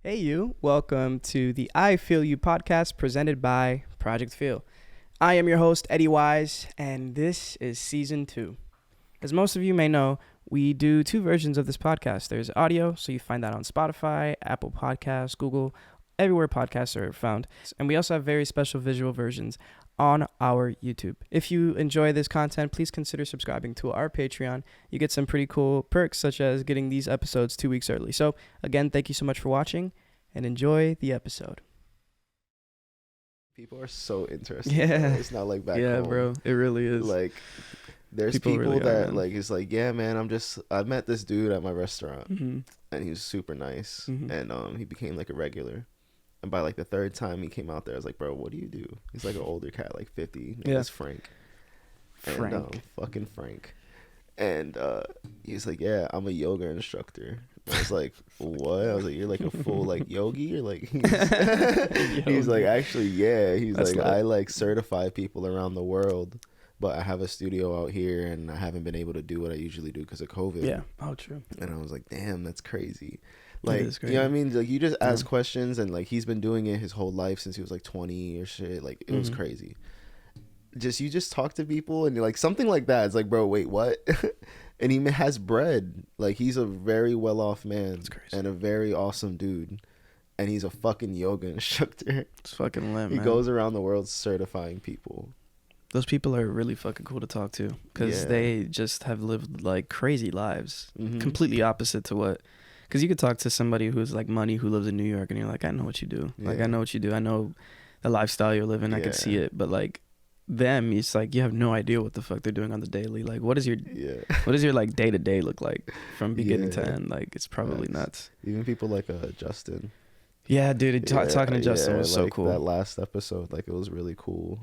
Hey you, welcome to the I Feel You Podcast presented by Project Feel. I am your host, Eddie Wise, and this is Season 2. As most of you may know, we do two versions of this podcast. There's audio, so you find that on Spotify, Apple Podcasts, Google, everywhere podcasts are found. And we also have very special visual versions on our YouTube. If you enjoy this content, please consider subscribing to our Patreon. You get some pretty cool perks, such as getting these episodes 2 weeks early. So again, thank you so much for watching and enjoy the episode. People are so interested. Yeah. Bro. It's not like back home. Yeah, bro. It really is. Like, there's people really that are, like, it's like, yeah, man, I met this dude at my restaurant, and he was super nice, and he became like a regular. And by like the third time he came out there, I was like, bro, what do you do? He's like an older cat, like 50. Yeah. It's Frank. And, fucking Frank. And he's like, yeah, I'm a yoga instructor. I was like, what? I was like, you're like a full like yogi? Or like, he's like, actually, yeah. He's That's like, I like certify people around the world, but I have a studio out here and I haven't been able to do what I usually do because of COVID. Yeah. Oh, true. And I was like, damn, that's crazy. Like, you know what I mean? Like, you just ask questions, and like, he's been doing it his whole life since he was like 20 or shit. Like, it was crazy. You just talk to people, and you're like, something like that. It's like, bro, wait, what? And he has bread. Like, he's a very well-off man and a very awesome dude. And he's a fucking yoga instructor. It's fucking lit, man. He goes around the world certifying people. Those people are really fucking cool to talk to because they just have lived like crazy lives, completely opposite to what. Because you could talk to somebody who's like money who lives in New York and you're like, I know what you do. Like, I know what you do. I know the lifestyle you're living. I can see it. But like them, it's like you have no idea what the fuck they're doing on the daily. Like, what is your like day to day look like from beginning to end? Like, it's probably nuts. Even people like Justin. Yeah, dude. Talking to Justin was so cool. That last episode, like, it was really cool.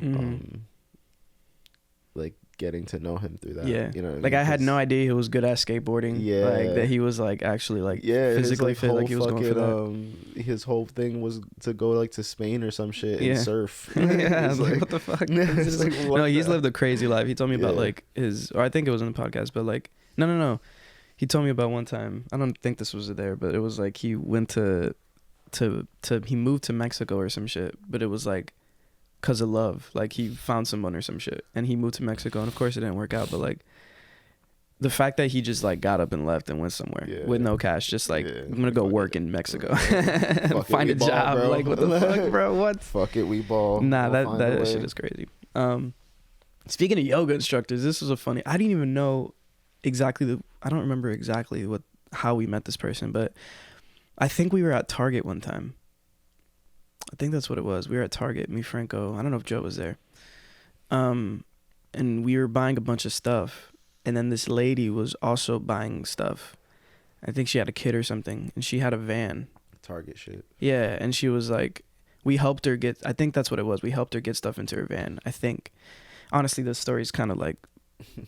Like, getting to know him through that. Yeah. You know what I mean? Like, I had no idea he was good at skateboarding. Yeah. Like, that he was, like, actually, like, physically fit. Like, he was going for that. His whole thing was to go, like, to Spain or some shit and surf. Yeah. I was like, what the fuck? No, he's lived a crazy life. He told me about, like, or I think it was in the podcast, but, like, no. He told me about one time. I don't think this was there, but it was, like, he went he moved to Mexico or some shit, but it was, like, because of love. Like, he found someone or some shit and he moved to Mexico, and of course it didn't work out, but like the fact that he just like got up and left and went somewhere with no cash, just like, I'm gonna go work in Mexico. Find a job, bro. Like, what the fuck, bro? What? Fuck it, we ball. Nah, that shit is crazy. Speaking of yoga instructors, this was I didn't even know exactly I don't remember exactly how we met this person, but I think we were at Target one time. I think that's what it was. We were at Target, me, Franco. I don't know if Joe was there. And we were buying a bunch of stuff. And then this lady was also buying stuff. I think she had a kid or something. And she had a van. Target shit. Yeah. And she was like, we helped her I think that's what it was. We helped her get stuff into her van, I think. Honestly, the story's kind of like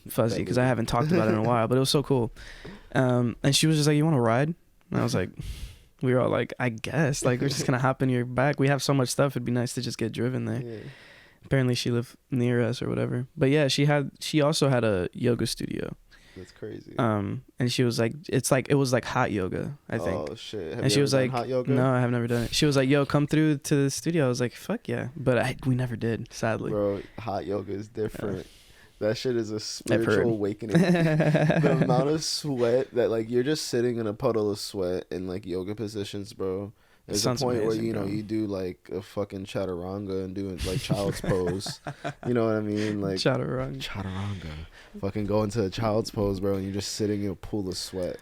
fuzzy because I haven't talked about it in a while. But it was so cool. And she was just like, you want to ride? And I was like... We were all like, I guess. Like, we're just going to hop in your back. We have so much stuff. It'd be nice to just get driven there. Yeah. Apparently, she lived near us or whatever. But yeah, she also had a yoga studio. That's crazy. And she was like, it was like hot yoga, I think. Oh, shit. And she was like, hot yoga? No, I have never done it. She was like, yo, come through to the studio. I was like, fuck yeah. But we never did, sadly. Bro, hot yoga is different. That shit is a spiritual awakening. The amount of sweat that, like, you're just sitting in a puddle of sweat in, like, yoga positions, bro. There's a point where, you know, you do, like, a fucking chaturanga and doing, like, child's pose. You know what I mean? Like, chaturanga. Fucking go into a child's pose, bro, and you're just sitting in a pool of sweat.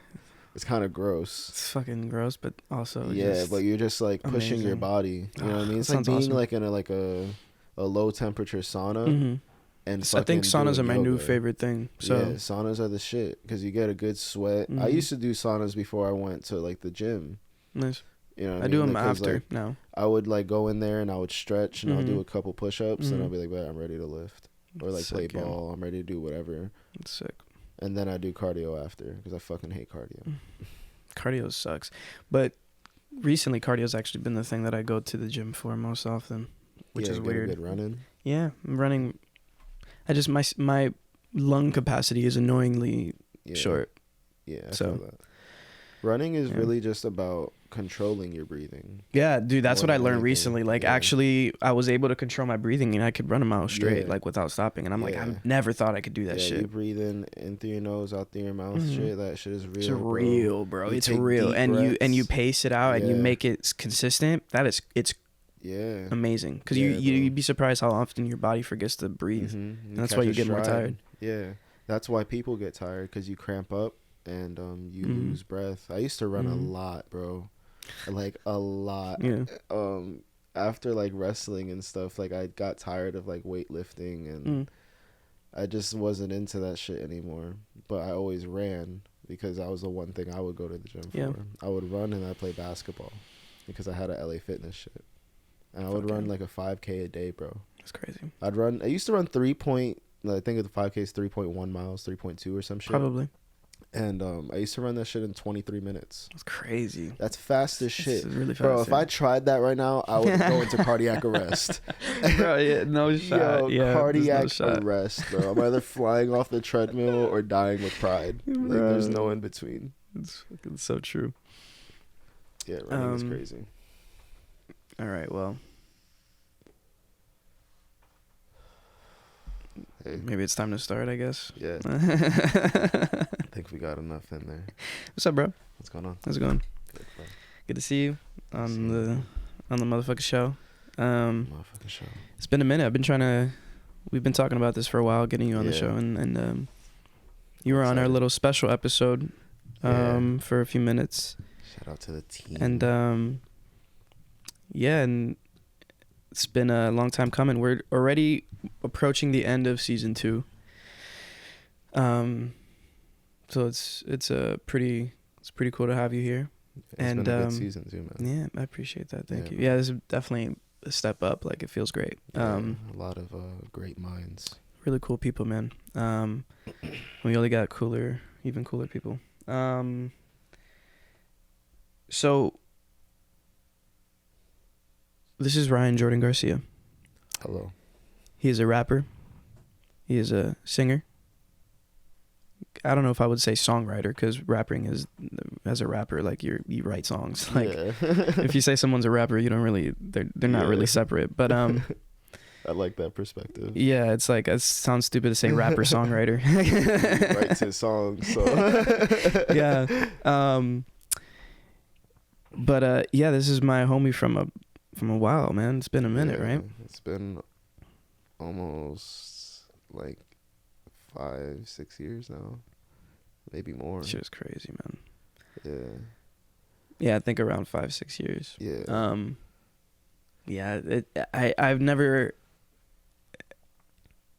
It's kind of gross. It's fucking gross, but also but you're just, like, pushing your body. You know what I mean? It's like being, like, in a low-temperature sauna. And I think saunas are my new favorite thing. So yeah, saunas are the shit because you get a good sweat. I used to do saunas before I went to like the gym. Nice. You know, I do them after like, now. I would like go in there and I would stretch and I'll do a couple push-ups and I'll be like, I'm ready to lift or like play ball. I'm ready to do whatever. That's sick. And then I do cardio after because I fucking hate cardio. Cardio sucks, but recently cardio's actually been the thing that I go to the gym for most often, which is weird. Good running. Yeah, I'm running. I just my lung capacity is annoyingly short. Yeah, I feel that. Running is really just about controlling your breathing. Yeah, dude, that's what I learned recently. Like, actually, I was able to control my breathing, and I could run a mile straight, like, without stopping. And I'm like, I never thought I could do that shit. You breathe in through your nose, out through your mouth. Shit, that shit is real. It's real, bro. It's real, and you pace it out, and you make it consistent. It's amazing, because you'd be surprised how often your body forgets to breathe, and that's why you get more tired. Yeah, that's why people get tired, because you cramp up and you lose breath. I used to run a lot, bro. Like a lot. After like wrestling and stuff, like I got tired of like weightlifting, and I just wasn't into that shit anymore. But I always ran, because that was the one thing I would go to the gym for. I would run, and I'd play basketball, because I had a LA Fitness shit, and I would run like a 5K a day, bro. That's crazy. I used to run I think the 5K is 3.1 miles, 3.2 or some shit. Probably. And I used to run that shit in 23 minutes. That's crazy. That's fast as shit. That's really fast, bro, if I tried that right now, I would go into cardiac arrest. Bro, no shot. Cardiac arrest, bro. I'm either flying off the treadmill or dying with pride. Like, there's no in between. It's fucking so true. Yeah, running is crazy. All right, well. Hey. Maybe it's time to start, I guess. Yeah. I think we got enough in there. What's up, bro? What's going on? How's it going? Good, bro. Good to see you on the motherfucking show. Motherfucking show. It's been a minute. We've been talking about this for a while, getting you on the show, and you were on our little special episode for a few minutes. Shout out to the team. And and it's been a long time coming. We're already approaching the end of season 2. So it's pretty cool to have you here. It's been a good season too, man. Yeah, I appreciate that. Thank you. Yeah, this is definitely a step up. Like, it feels great. A lot of great minds. Really cool people, man. We only got even cooler people. So this is Ryan Jordan Garcia. Hello. He is a rapper. He is a singer. I don't know if I would say songwriter, because rapping is, as a rapper, like you write songs. Like if you say someone's a rapper, you don't really, they're not really separate. But I like that perspective. Yeah, it's like, it sounds stupid to say rapper songwriter. He writes his songs, so yeah. But this is my homie from a while, man. It's been a minute, right? It's been almost like 5-6 years now, maybe more. It's just crazy, man. Yeah, I think around 5-6 years. I've never,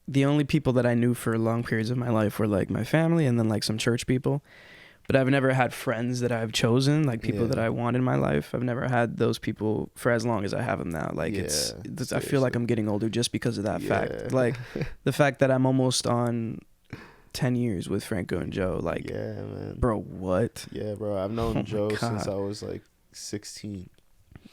the only people that I knew for long periods of my life were like my family, and then like some church people. But I've never had friends that I've chosen, like people that I want in my life. I've never had those people for as long as I have them now. Like I feel like I'm getting older just because of that fact. Like the fact that I'm almost on 10 years with Franco and Joe. Like, man. Bro, what? Yeah, bro. I've known Joe since I was like 16.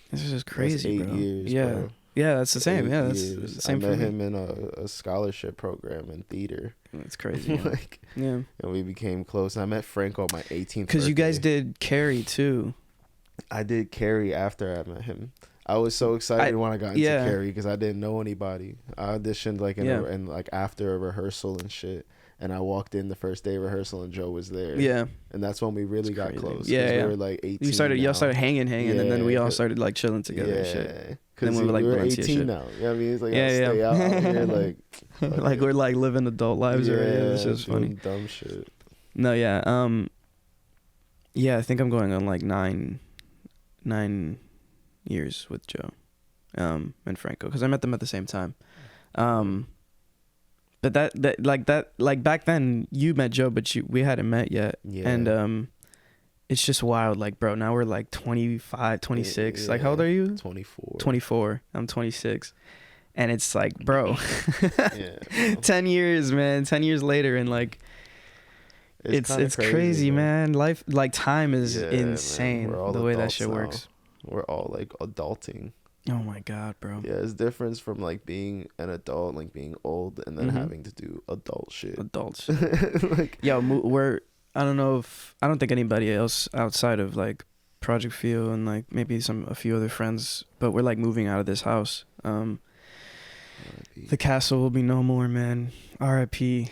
This is just crazy, that's 8 years, bro. Yeah, that's the same. That's the same for me. I met him in a scholarship program in theater. That's crazy. And we became close. I met Franco on my 18th birthday. Because you guys did Carrie too. I did Carrie after I met him. I was so excited when I got into Carrie, because I didn't know anybody. I auditioned like in like after a rehearsal and shit. And I walked in the first day of rehearsal, and Joe was there. Yeah. And that's when we really got close. Yeah. We were like 18. Y'all started hanging, and then we all started like chilling together and shit. Because we were 18 now. You know what I mean? It's like, stay out here, like like we're like living adult lives already. It's just funny. Dumb shit. No, I think I'm going on like nine years with Joe, and Franco, because I met them at the same time. But that back then you met Joe, but we hadn't met yet. Yeah. And it's just wild. Like, bro, now we're like 25, 26. Yeah. Like, how old are you? 24. 24. I'm 26. And it's like, bro, 10 years, man. 10 years later, and like, it's crazy, man. Life, like, time is insane. The way that shit works. We're all like adulting. Oh my god, bro. Yeah, it's different from like being an adult, like being old, and then having to do adult shit. Like, I don't think anybody else outside of like Project Feel and like maybe a few other friends, but we're like moving out of this house. The castle will be no more, man. R.I.P.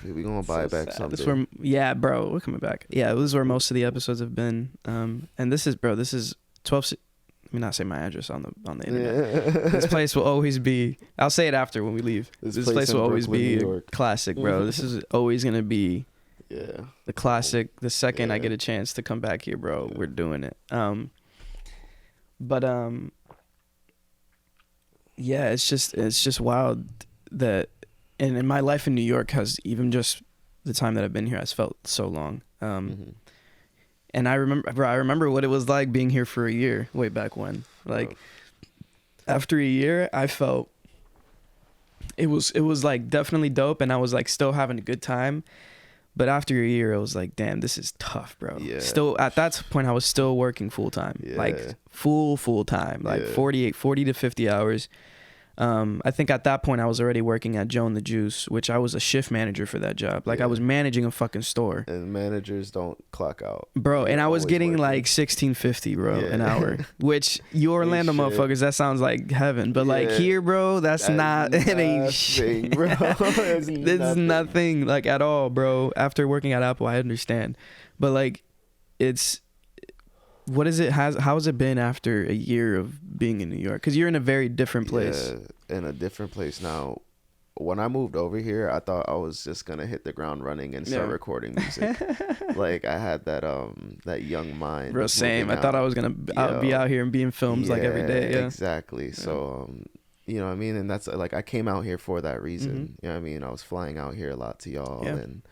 We gonna buy so back something. Yeah, bro, we're coming back. Yeah, this is where most of the episodes have been. And this is 12. Let me not say my address on the internet. This place will always be. I'll say it after when we leave. This place will always be a classic, bro. This is always gonna be. Yeah. The classic. The second I get a chance to come back here, bro, we're doing it. Yeah, it's just wild that, and in my life in New York has, even just the time that I've been here, has felt so long. And I remember what it was like being here for a year way back when. Like after a year, I felt it was like definitely dope, and I was like still having a good time. But after a year, I was like, damn, this is tough, bro. Yeah. Still at that point, I was still working full time, like full time, like 40 to 50 hours. I think at that point I was already working at Joe and the Juice, which I was a shift manager for that job. Like I was managing a fucking store. And managers don't clock out, bro. And I was getting like $16.50, bro, an hour. Which you Orlando motherfuckers, that sounds like heaven. But like here, bro, that's not. It ain't shit, bro. It's nothing like at all, bro. After working at Apple, I understand, but like, it's. What is it? How has it been after a year of being in New York? Because you're in a very different place. Yeah, in a different place now. When I moved over here, I thought I was just gonna hit the ground running and start recording music. Like I had that young mind. Bro, same. I thought I was gonna be out here and be in films like every day. Yeah, exactly. Yeah. So, you know what I mean? And that's like, I came out here for that reason. You know what I mean? I was flying out here a lot to y'all, and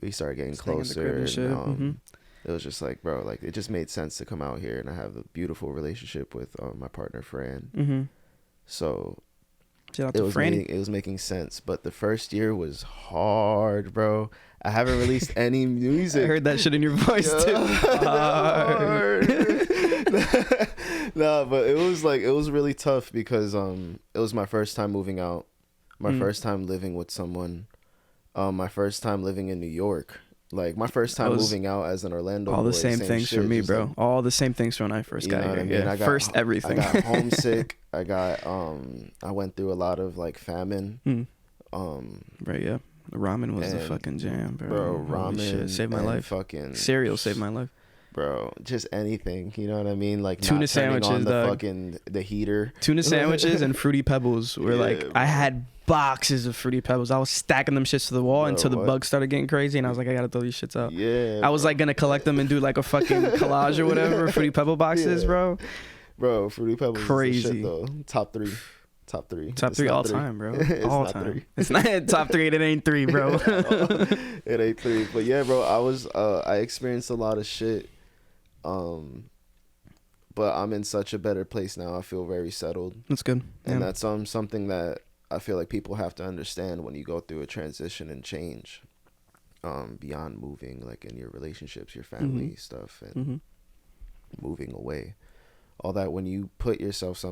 we started getting closer. It was just like, bro, like it just made sense to come out here, and I have a beautiful relationship with my partner Fran. So it was making sense. But the first year was hard, bro. I haven't released any music. I heard that shit in your voice too. Hard. No, but it was really tough because it was my first time moving out, my first time living with someone, my first time living in New York. Like my first time moving out as an Orlando boy. All the same things for me, bro. Like, all the same things from when I first got here. I mean? Yeah. First everything. I got homesick. I went through a lot of like famine. Right, yeah. Ramen was the fucking jam, bro. Bro, ramen saved my life. Fucking cereal saved my life. Bro, just anything, you know what I mean? Like tuna sandwiches, on the heater. Tuna sandwiches and Fruity Pebbles were bro. I had boxes of Fruity Pebbles. I was stacking them shits to the wall until the bugs started getting crazy, and I was like, I gotta throw these shits out. Yeah. I was like gonna collect them and do like a fucking collage or whatever. Fruity Pebble boxes, bro. Bro, Fruity Pebbles crazy. Is the shit, though. Top three all time, bro. All time. It's not top 3. It ain't 3, bro. It ain't 3. But yeah, bro, I experienced a lot of shit. But I'm in such a better place now. I feel very settled. That's good. And that's something that I feel like people have to understand when you go through a transition and change. Beyond moving, like in your relationships, your family stuff, and moving away. All that, when you put yourself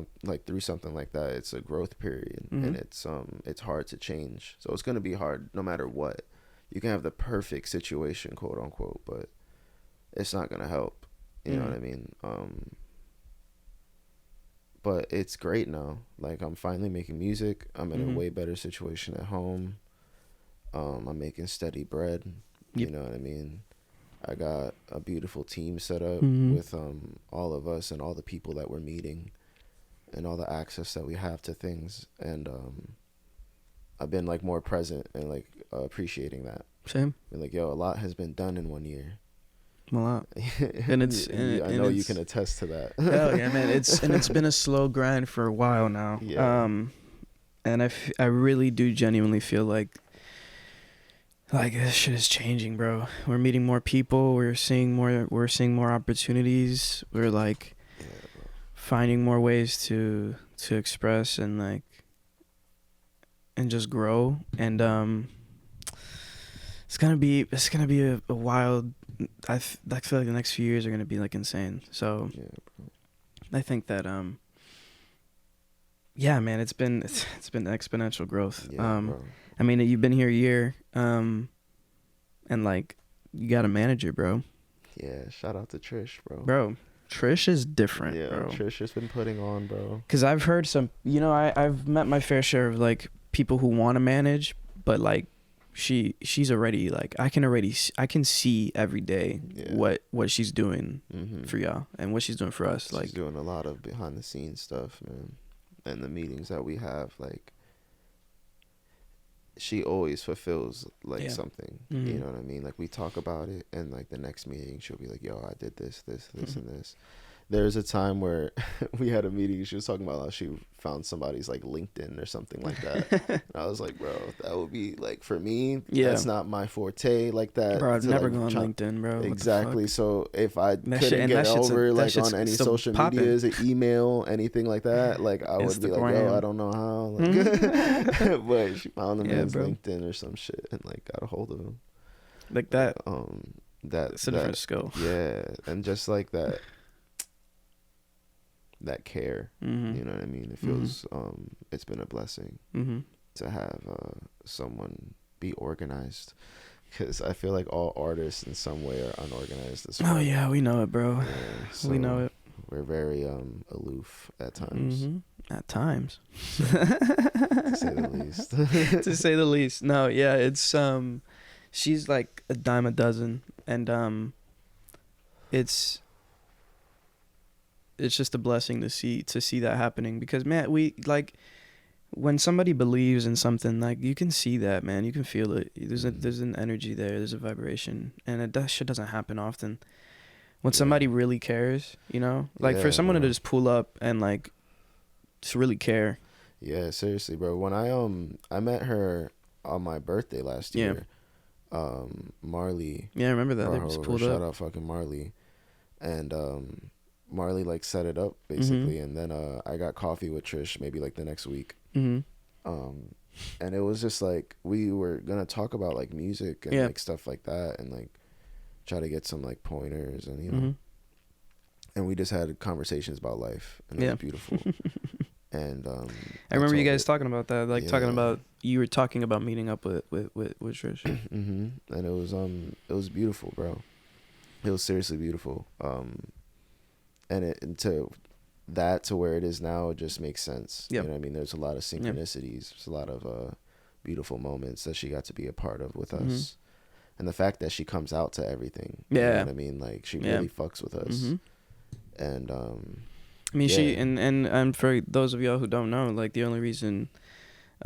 through something like that, it's a growth period, and it's hard to change. So it's gonna be hard no matter what. You can have the perfect situation, quote unquote, but it's not gonna help. You know what I mean? But it's great now. Like I'm finally making music. I'm in a way better situation at home. I'm making steady bread. You know what I mean? I got a beautiful team set up with all of us and all the people that we're meeting and all the access that we have to things. And I've been like more present and like appreciating that. Same. And like, yo, a lot has been done in 1 year. A lot. And it's I know you can attest to that. Hell yeah, man. It's been a slow grind for a while now. Yeah. And I really do genuinely feel like this shit is changing, bro. We're meeting more people. We're seeing more opportunities. We're like finding more ways to express and like and just grow. And it's gonna be a wild. I feel like the next few years are gonna be like insane. So I think that yeah, man, it's been exponential growth. I mean, you've been here a year, and like you got a manager, bro. Yeah, shout out to Trish, bro. Bro, Trish is different, bro. Trish has been putting on, bro. Because I've heard some, I've met my fair share of like people who want to manage, but like she's already like I can see every day what she's doing for y'all and what she's doing for us. Like she's doing a lot of behind the scenes stuff, man. And the meetings that we have, like she always fulfills like something. You know what I mean? Like we talk about it, and like the next meeting she'll be like, yo, I did this and this. There's a time where we had a meeting. She was talking about how she found somebody's like LinkedIn or something like that. And I was like, bro, that would be like for me. That's not my forte like that. Bro, I've never gone on LinkedIn, bro. Exactly. So if I couldn't get over like on any social medias, an email, anything like that, like I would be like, yo, I don't know how. Like, but she found him on LinkedIn or some shit and like got a hold of him. Like that. It's a different skill. Yeah, and just like that. That care, you know what I mean? It feels it's been a blessing to have someone be organized, because I feel like all artists in some way are unorganized as well. Oh yeah, we know it, bro. Yeah, so we know it. We're very aloof at times. At times, to say the least. To say the least. No, yeah, it's she's like a dime a dozen, and it's just a blessing to see that happening, because man, we like when somebody believes in something, like you can see that, man, you can feel it. There's an energy there, there's a vibration, and that shit doesn't happen often. When somebody really cares, like for someone to just pull up and like just really care. Yeah, seriously, bro. When I met her on my birthday last year, Marley. Yeah, I remember that. They just pulled up. Shout out fucking Marley, and Marley like set it up basically, and then I got coffee with Trish maybe like the next week, and it was just like we were gonna talk about like music and like stuff like that, and like try to get some like pointers, and and we just had conversations about life, and it was beautiful. And I remember you guys talking about that, like talking about you were talking about meeting up with Trish, and it was beautiful, bro. It was seriously beautiful. And to where it is now, it just makes sense. You know what I mean? There's a lot of synchronicities. There's a lot of beautiful moments that she got to be a part of with us. And the fact that she comes out to everything. You know what I mean? Like, she really fucks with us. And, I mean, she, and for those of y'all who don't know, like, the only reason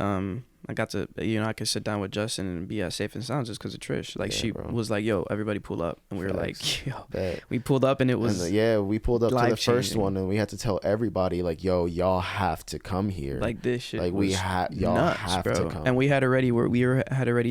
I got to, I could sit down with Justin and be at Safe and Sounds just because of Trish. Like, she was like, yo, everybody pull up. And we were like, yo. We pulled up and it was we pulled up to the first one, and we had to tell everybody, like, yo, y'all have to come here. Like, this shit like, y'all nuts, have bro. to come. And we had already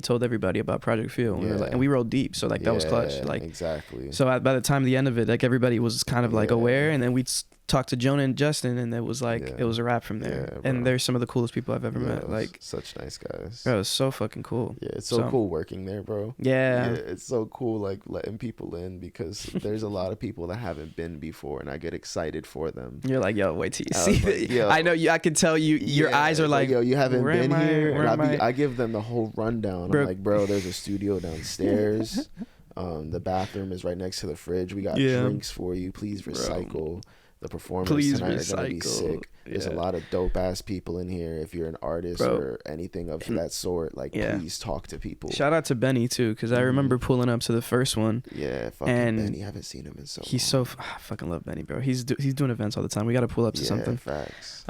told everybody about Project FEEL. And we were like, and we rolled deep. So, like, that was clutch. Like, exactly. So, by the time the end of it, like, everybody was kind of, like, aware. And then we talked to Jonah and Justin, and it was like it was a wrap from there. And they're some of the coolest people I've ever met. Like, such nice guys. Bro, it was so fucking cool. Yeah, it's so cool working there, bro. Yeah, it's so cool, like, letting people in, because there's a lot of people that haven't been before, and I get excited for them. You're like, yo, wait till you see. Like, I know you. I can tell you. Your eyes are like, yo, you haven't been here. And I give them the whole rundown. I'm like, bro, there's a studio downstairs. The bathroom is right next to the fridge. We got drinks for you. Please recycle. Bro. The performers tonight are gonna be sick. There's a lot of dope ass people in here. If you're an artist or anything of that sort, like, please talk to people. Shout out to Benny too, because I remember pulling up to the first one. Yeah, fucking Benny. I haven't seen him in so long. He's I fucking love Benny, bro. He's doing events all the time. We got to pull up to something. Facts.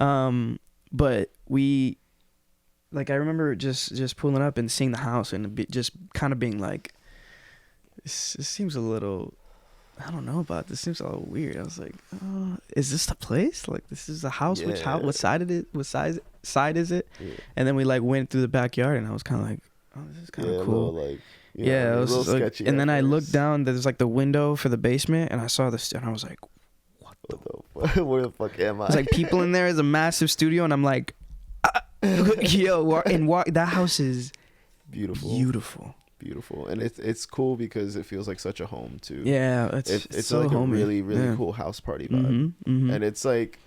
But we, like, I remember just pulling up and seeing the house and just kind of being like, this seems a little. I don't know about this. Seems a little weird. I was like, oh, is this the place? Like, this is a house? Which house? What side of it? What side is it? Yeah. And then we like went through the backyard, and I was kind of like, oh, this is kind of cool. It was like, sketchy. And then I looked down. There's like the window for the basement, and I saw this, and I was like, what the fuck? Where the fuck am I? It's like people in there is a massive studio, and I'm like, yo, and that house is beautiful, and it's cool because it feels like such a home too. Yeah, it's so like homey. a really cool house party vibe. And it's like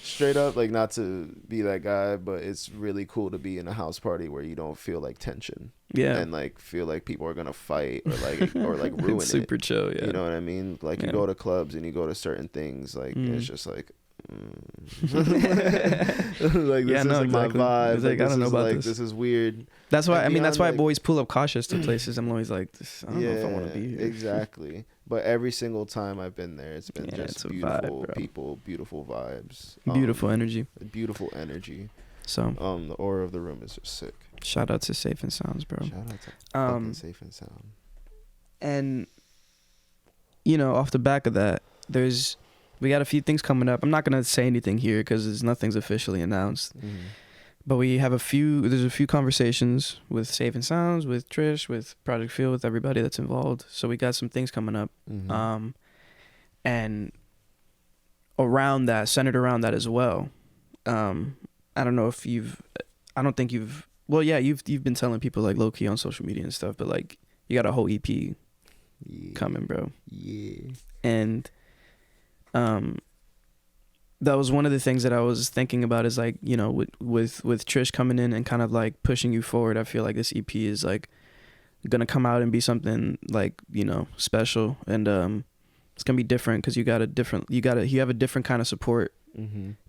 Straight up, like, not to be that guy, but it's really cool to be in a house party where you don't feel like tension. Yeah. And like feel like people are gonna fight or like ruin it's super it. chill, yeah. You know what I mean? Like you go to clubs and you go to certain things, like it's just like like this isn't my vibe. It's like I don't know about this. This is weird. That's why that's why I always pull up cautious to places. I'm always like, I don't know if I want to be here. Exactly. But every single time I've been there, it's been just beautiful vibe, people, beautiful vibes, beautiful energy. Beautiful energy. So the aura of the room is just sick. Shout out to Safe and Sounds, bro. Shout out to fucking Safe and Sound. And off the back of that, we got a few things coming up. I'm not gonna say anything here because nothing's officially announced. But there's a few conversations with Safe and Sounds, with Trish, with Project FEEL, with everybody that's involved. So we got some things coming up. And centered around that as well. I don't know if you've been telling people like low key on social media and stuff, but like you got a whole EP coming, bro. Yeah. And that was one of the things that I was thinking about is like, with Trish coming in and kind of like pushing you forward, I feel like this EP is like gonna come out and be something like, special, and it's gonna be different because you have a different kind of support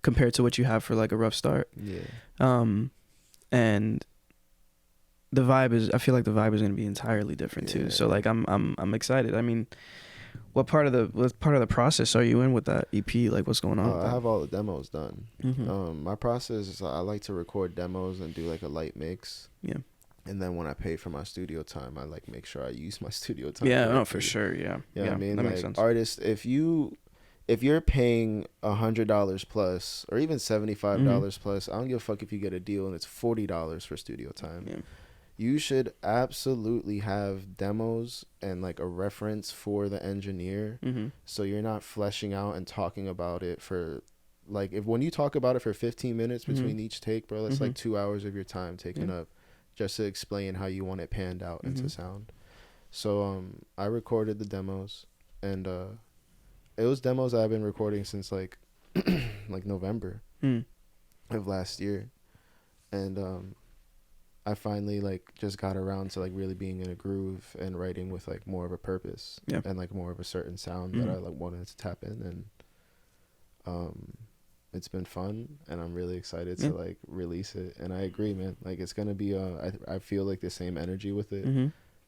compared to what you have for like a Rough Start. And I feel like the vibe is gonna be entirely different too. So like I'm excited. I mean, what part of the process are you in with that EP? Like, what's going on? I have all the demos done. My process is I like to record demos and do like a light mix. Yeah. And then when I pay for my studio time, I like make sure I use my studio time. Yeah, no, for sure. Yeah. You know what I mean? That like makes sense. Artists, if you're paying $100 plus or even $75 plus, I don't give a fuck if you get a deal and it's $40 for studio time. Yeah. You should absolutely have demos and like a reference for the engineer, so you're not fleshing out and talking about it for like when you talk about it for 15 minutes between each take, bro, that's like 2 hours of your time taken up just to explain how you want it panned out into sound. So I recorded the demos, and it was demos I've been recording since like like November of last year, and I finally like just got around to like really being in a groove and writing with like more of a purpose and like more of a certain sound that I like wanted to tap in, and it's been fun, and I'm really excited to like release it. And I agree, man, like it's gonna be I feel like the same energy with it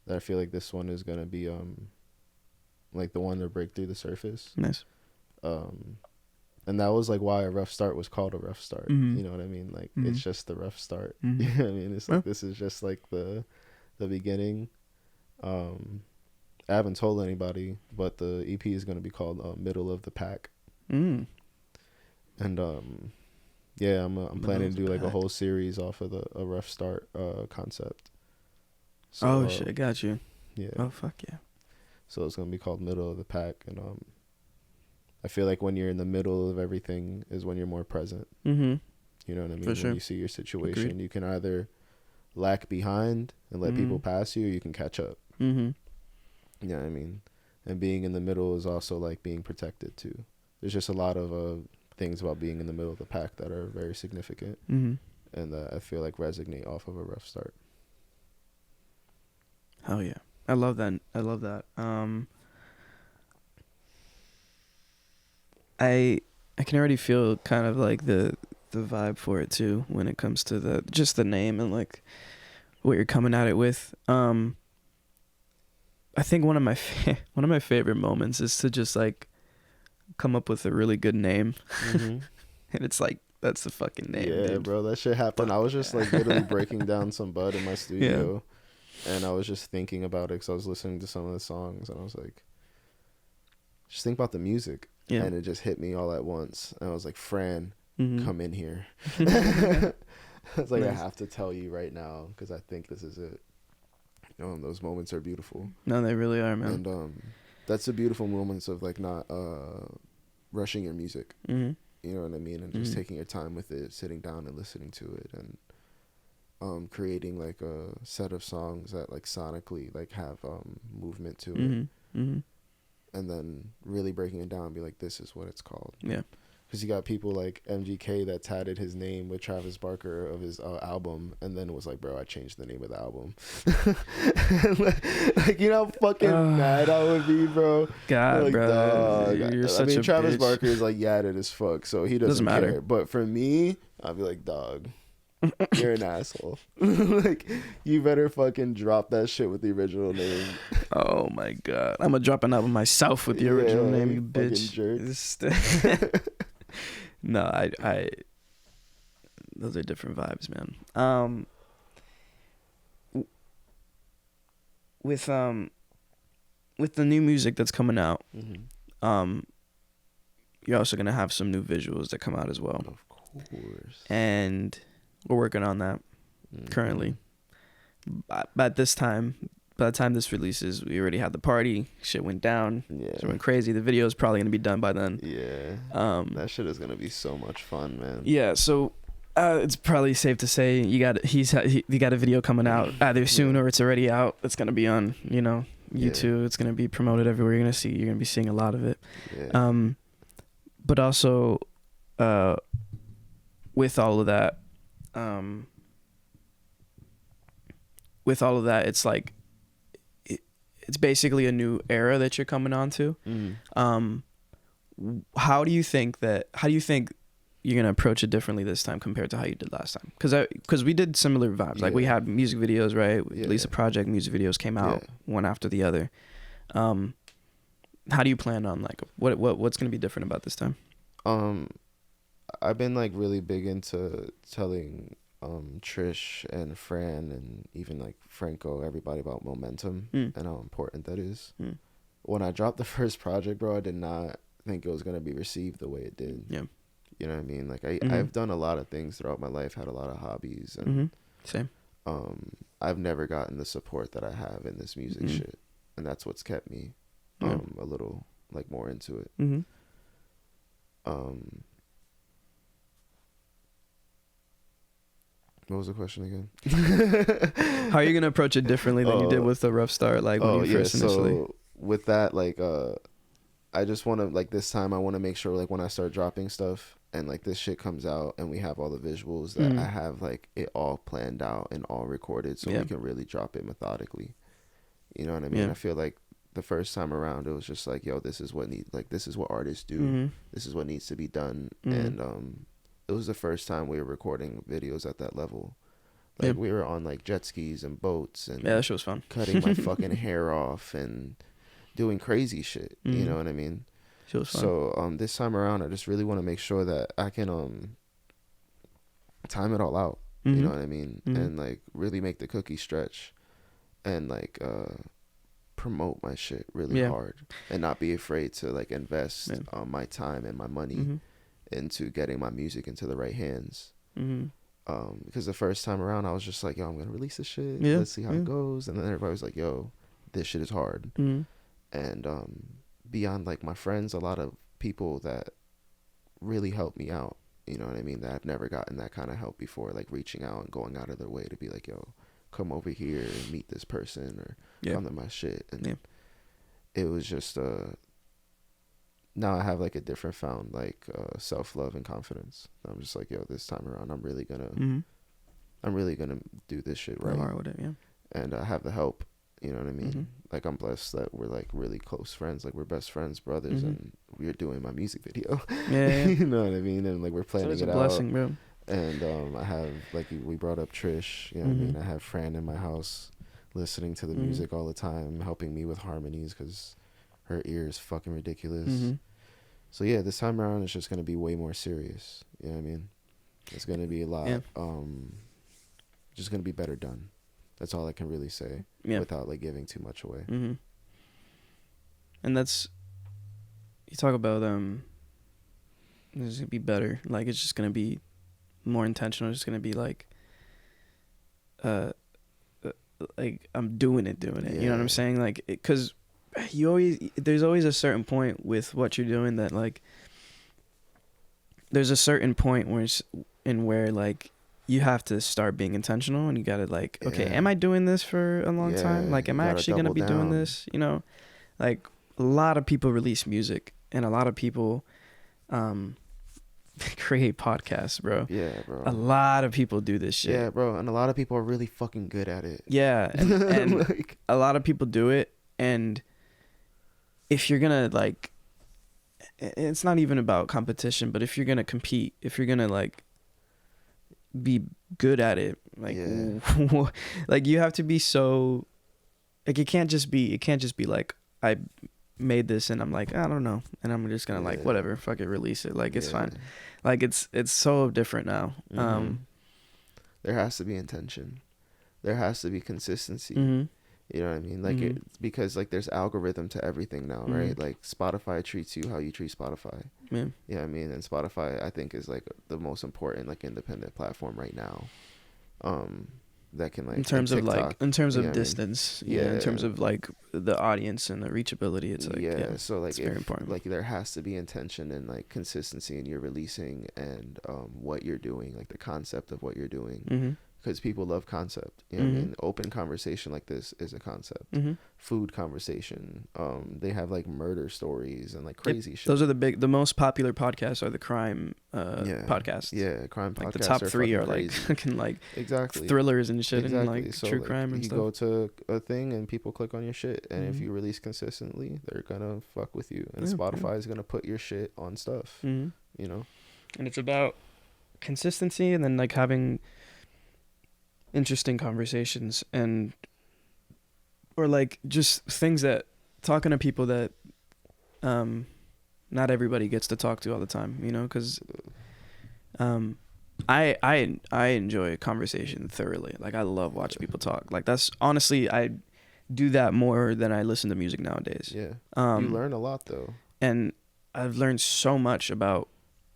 that I feel like this one is gonna be like the one to break through the surface. Nice. And that was like why a Rough Start was called a Rough Start. You know what I mean? Like it's just the rough start. You know what I mean? It's like this is just like the beginning. I haven't told anybody, but the EP is gonna be called Middle of the Pack. And yeah, I'm planning to do like a whole series off of a Rough Start concept. So, shit, got you. Yeah. Oh fuck yeah. So it's gonna be called Middle of the Pack, and I feel like when you're in the middle of everything is when you're more present. You know what I mean? For sure. When you see your situation, Agreed. you can either lag behind and let people pass you, or you can catch up. You know what I mean? And being in the middle is also like being protected too. There's just a lot of things about being in the middle of the pack that are very significant, and that I feel like resonate off of a Rough Start. Hell yeah. I love that. I can already feel kind of like the vibe for it too when it comes to the name and like what you're coming at it with. I think one of my favorite moments is to just like come up with a really good name, and it's like that's the fucking name. Yeah, dude. bro, that shit happened. I was just like literally breaking down some bud in my studio, and I was just thinking about it because I was listening to some of the songs, and I was like, just think about the music. Yeah. And it just hit me all at once. And I was like, Fran, come in here. I was like, nice. I have to tell you right now because I think this is it. Those moments are beautiful. No, they really are, man. And that's the beautiful moments of like not rushing your music. You know what I mean? And just taking your time with it, sitting down and listening to it, and creating like a set of songs that like sonically like have movement to it. And then really breaking it down and be like, this is what it's called. Yeah. Because you got people like MGK that tatted his name with Travis Barker of his album, and then it was like, bro, I changed the name of the album. Like, you know how fucking mad I would be, bro. God, like, bro, dog. you're such a Travis bitch. Barker is like yadded as fuck, so he doesn't matter. care. But for me, I'd be like, dog, you're an asshole. Like, you better fucking drop that shit with the original name. Oh my god, I'm gonna drop an album myself with the original name, you bitch. No, I those are different vibes, man. With the new music that's coming out, you're also gonna have some new visuals that come out as well. Of course. And we're working on that currently. By the time this releases, we already had the party. Shit went down. Yeah. It went crazy. The video is probably gonna be done by then. Yeah. That shit is gonna be so much fun, man. Yeah. So it's probably safe to say you got a video coming out either soon or it's already out. It's gonna be on YouTube. It's gonna be promoted everywhere. You're gonna be seeing a lot of it. Yeah. But also, with all of that, it's like. It's basically a new era that you're coming on to. How do you think you're gonna approach it differently this time compared to how you did last time? Because we did similar vibes. Like we had music videos, right? At least a project music videos came out one after the other. How do you plan on like what's gonna be different about this time? I've been like really big into telling Trish and Fran and even like Franco, everybody about momentum and how important that is. When I dropped the first project, bro, I did not think it was going to be received the way it did. Yeah. You know what I mean? Like I've done a lot of things throughout my life, had a lot of hobbies, and same. I've never gotten the support that I have in this music shit, and that's what's kept me a little like more into it. What was the question again? How are you gonna approach it differently than you did with the Rough Start? Like when you first initially. So with that, like, I just want to like this time I want to make sure like when I start dropping stuff and like this shit comes out and we have all the visuals that I have like it all planned out and all recorded so we can really drop it methodically. You know what I mean? I feel like the first time around it was just like, yo, this is what artists do. This is what needs to be done, and it was the first time we were recording videos at that level. Like we were on like jet skis and boats and that shit was fun. Cutting my fucking hair off and doing crazy shit. You know what I mean? Shit was fun. So this time around, I just really want to make sure that I can time it all out. You know what I mean? And like really make the cookie stretch and like promote my shit really hard and not be afraid to like invest my time and my money into getting my music into the right hands. Because the first time around I was just like, yo, I'm gonna release this shit, let's see how it goes, and then everybody was like, yo, this shit is hard. And beyond like my friends, a lot of people that really helped me out, you know what I mean, that I've never gotten that kind of help before, like reaching out and going out of their way to be like, yo, come over here and meet this person or come to my shit. And it was just now I have like a different found like self-love and confidence. I'm just like, yo, this time around I'm really gonna do this shit right. Hard with it, and I have the help, you know what I mean? Like I'm blessed that we're like really close friends, like we're best friends, brothers, and we're doing my music video. You know what I mean? And like we're planning it out. It's a blessing, bro. And I have like we brought up Trish, you know what I mean? I have Fran in my house listening to the music all the time, helping me with harmonies because her ear is fucking ridiculous. So yeah, this time around it's just gonna be way more serious. You know what I mean? It's gonna be a lot just gonna be better done. That's all I can really say without like giving too much away. And that's, you talk about it's gonna be better. Like it's just gonna be more intentional. It's just gonna be like I'm doing it. You know what I'm saying? Like, because there's always a certain point with what you're doing that like there's a certain point where like you have to start being intentional and you gotta like, okay, am I doing this for a long time? Like, am I actually gonna be doing this? You know, like a lot of people release music and a lot of people create podcasts, bro. Yeah, bro. A lot of people do this shit. Yeah, bro. And a lot of people are really fucking good at it. Yeah. And like, a lot of people do it. And if you're going to like, it's not even about competition, but if you're going to compete, if you're going to like be good at it, like, like you have to be so, like, it can't just be like, I made this and I'm like, I don't know, and I'm just gonna like whatever, fuck it, release it, like it's fine. Like it's so different now. There has to be intention, there has to be consistency. You know what I mean? Like it's because like there's algorithm to everything now, right? Like Spotify treats you how you treat Spotify. Yeah, you know what I mean? And Spotify, I think, is like the most important like independent platform right now. That can like in terms like of TikTok, like in terms of distance, in terms of like the audience and the reachability, it's like so like it's very important. Like there has to be intention and like consistency in your releasing and what you're doing, like the concept of what you're doing. Because people love concept, you know what I mean? Open conversation like this is a concept. Food conversation, they have like murder stories and like crazy shit. Those are the most popular podcasts are the crime podcasts. Yeah, crime podcasts. Like the top 3 are like fucking like exactly thrillers and shit and like so, true like, crime and you stuff. go to a thing and people click on your shit, and if you release consistently, they're gonna fuck with you, and Spotify is gonna put your shit on stuff. You know, and it's about consistency and then like having interesting conversations and or like just things that talking to people that not everybody gets to talk to all the time, you know, because I enjoy conversation thoroughly. Like I love watching people talk. Like that's honestly, I do that more than I listen to music nowadays. You learn a lot though, and I've learned so much about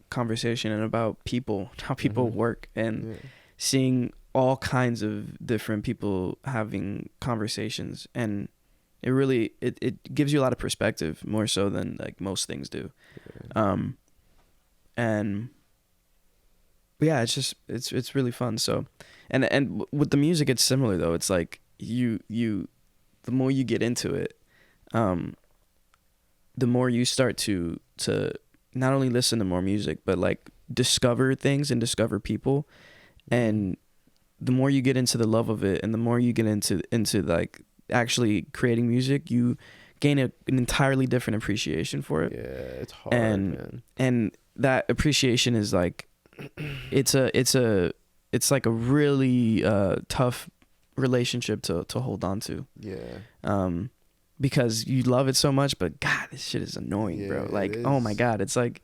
conversation and about people, how people work, and seeing all kinds of different people having conversations, and it really it gives you a lot of perspective, more so than like most things do. And yeah, it's just it's really fun. So and with the music it's similar though. It's like you the more you get into it, the more you start to not only listen to more music but like discover things and discover people, and the more you get into the love of it and the more you get into like actually creating music, you gain an entirely different appreciation for it. Yeah, it's hard, man. And that appreciation is like it's like a really tough relationship to hold on to. Because you love it so much, but God, this shit is annoying, bro. Like, oh my God, it's like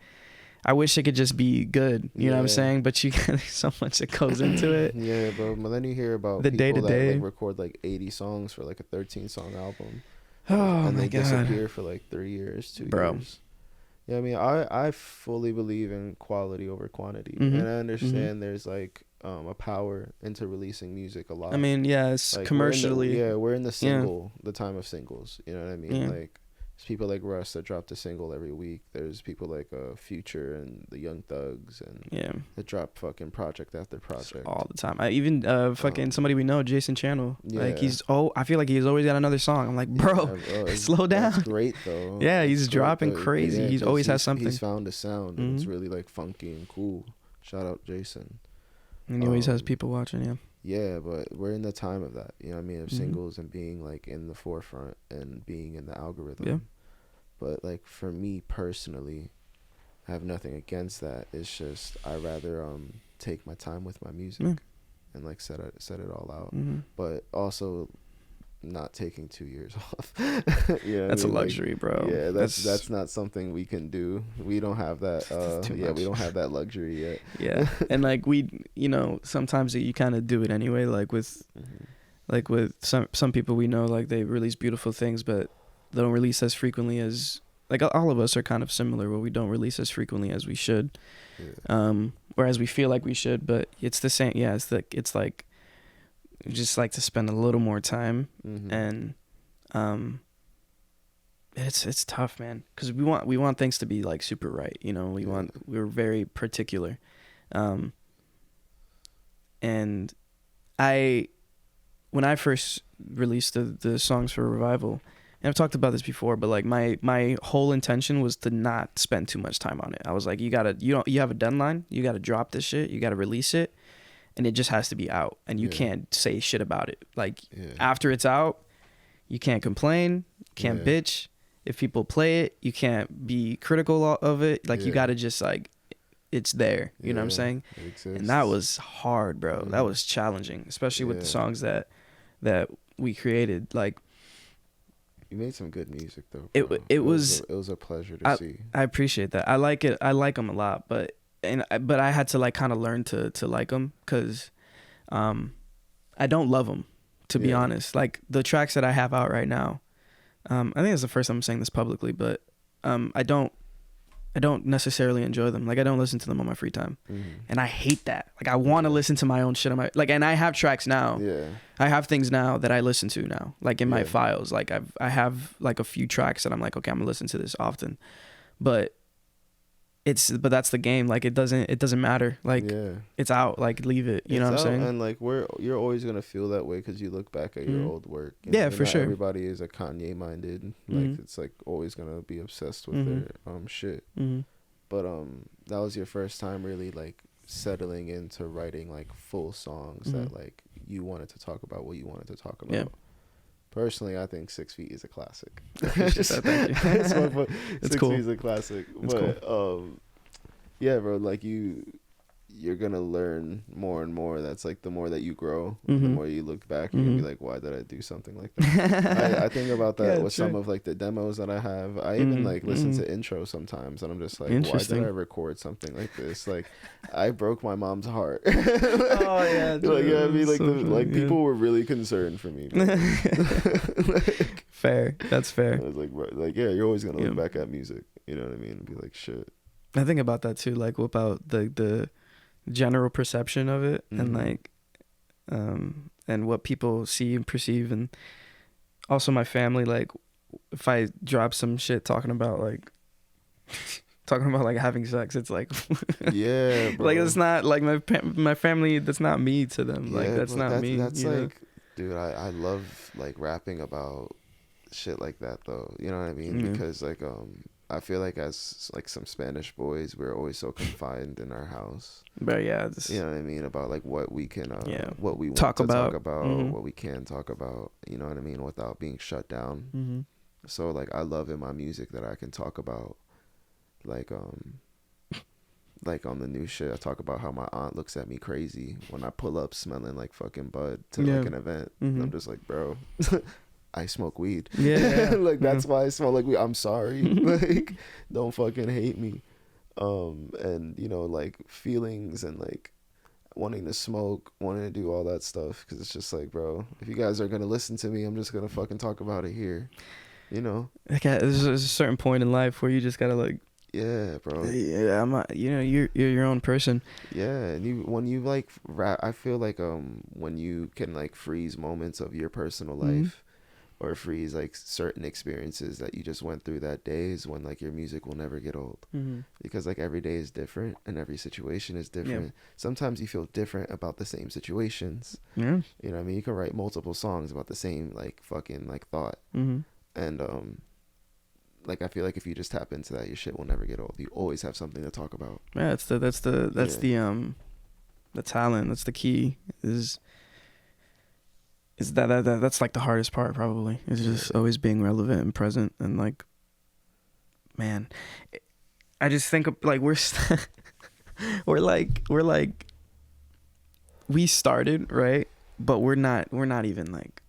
I wish it could just be good, you know what I'm saying? But there's so much that goes into it. Yeah, bro. But then you hear about the people day-to-day that like record like 80 songs for like a 13-song album. Oh and my they God. disappear for like 3 years, 2 years. Yeah, I mean, I fully believe in quality over quantity, and I understand there's like a power into releasing music a lot. I mean, yeah, it's like commercially. We're in the time of singles. You know what I mean? Like. There's people like Russ that dropped a single every week. There's people like Future and the Young Thugs and that drop fucking project after project all the time. I even fucking somebody we know, Jason Channel. Like I feel like he's always got another song. I'm like, bro, slow down. That's great though. Yeah, he's dropping crazy. He always has something. He's found a sound and it's really like funky and cool. Shout out Jason. And he always has people watching. Yeah, but we're in the time of that, you know what I mean, of singles and being like in the forefront and being in the algorithm. But like for me personally, I have nothing against that. It's just I rather take my time with my music and like set it all out. But also not taking 2 years off. That's a luxury, like, bro. Yeah, that's not something we can do. We don't have that we don't have that luxury yet. Yeah. And like we, you know, sometimes you kind of do it anyway, like with like with some people we know, like they release beautiful things but they don't release as frequently as, like all of us are kind of similar where we don't release as frequently as we should. Or as we feel like we should, but it's the same. Yeah, it's like we just like to spend a little more time, and it's tough, man, because we want things to be like super right, you know. We're very particular, and when I first released the songs for Revival, and I've talked about this before, but like my whole intention was to not spend too much time on it. I was like, you have a deadline, you gotta drop this shit, you gotta release it, and it just has to be out, and you can't say shit about it. Like after it's out, you can't complain, can't bitch. If people play it, you can't be critical of it. Like you gotta just like, it's there. You know what I'm saying? And that was hard, bro. That was challenging, especially with the songs that we created. Like, you made some good music though. It was a pleasure to see. I appreciate that. I like it. I like them a lot, but I had to like kind of learn to like them, because I don't love them, to be honest. Like the tracks that I have out right now, I think it's the first time I'm saying this publicly, but I don't necessarily enjoy them. Like I don't listen to them on my free time, and I hate that. Like I want to listen to my own shit on my, like, and I have tracks now. I have things now that I listen to now, like in my files. Like I have like a few tracks that I'm like, okay, I'm gonna listen to this often, but that's the game. Like it doesn't matter. Like it's out. Like leave it. You know what I'm saying? And like you're always gonna feel that way because you look back at your old work. And for sure. Everybody is a Kanye minded. Like it's like always gonna be obsessed with their shit. But that was your first time really like settling into writing like full songs that like you wanted to talk about what you wanted to talk about. Personally, I think 6 Feet is a classic. Thank you. 6 Feet is a classic. But cool. Yeah, bro, like you're gonna learn more and more. That's like the more that you grow, the more you look back, you're gonna be like, why did I do something like that? I think about that with some of like the demos that I have. I even like listen to intro sometimes, and I'm just like, why did I record something like this? Like I broke my mom's heart. Like, like I mean, like like people were really concerned for me. Like, fair, that's fair. I was like yeah, you're always gonna look back at music, you know what I mean, and be like, shit. I think about that too, like about the general perception of it, and like and what people see and perceive, and also my family. Like if I drop some shit talking about like having sex, it's like yeah, bro. Like it's not like my family, that's not me to them. Like that's not me. That's like, dude, I love like rapping about shit like that though, you know what I mean? Because like I feel like as like some Spanish boys, we're always so confined in our house. But yeah, you know what I mean, about like what we can, what we want to talk about, what we can talk about. You know what I mean, without being shut down. So like, I love in my music that I can talk about, like on the new shit, I talk about how my aunt looks at me crazy when I pull up smelling like fucking bud to like an event. And I'm just like, bro. I smoke weed. Like that's why I smell like weed. I'm sorry. Like don't fucking hate me. And you know, like feelings and like wanting to smoke, wanting to do all that stuff, because it's just like, bro, if you guys are gonna listen to me, I'm just gonna fucking talk about it here, you know. Okay, there's a certain point in life where you just gotta like, yeah, bro. Yeah, I'm not, you know, you're your own person. Yeah, and when you like rap, I feel like when you can like freeze moments of your personal life. Or freeze like certain experiences that you just went through that day is when like your music will never get old. Because like every day is different and every situation is different. Sometimes you feel different about the same situations. You know what I mean? You can write multiple songs about the same like fucking like thought. And like I feel like if you just tap into that, your shit will never get old. You always have something to talk about. Yeah, that's the talent. That's the key. Is that's like the hardest part probably. It's just always being relevant and present, and like, man, I just think of like we're we started right, but we're not even like,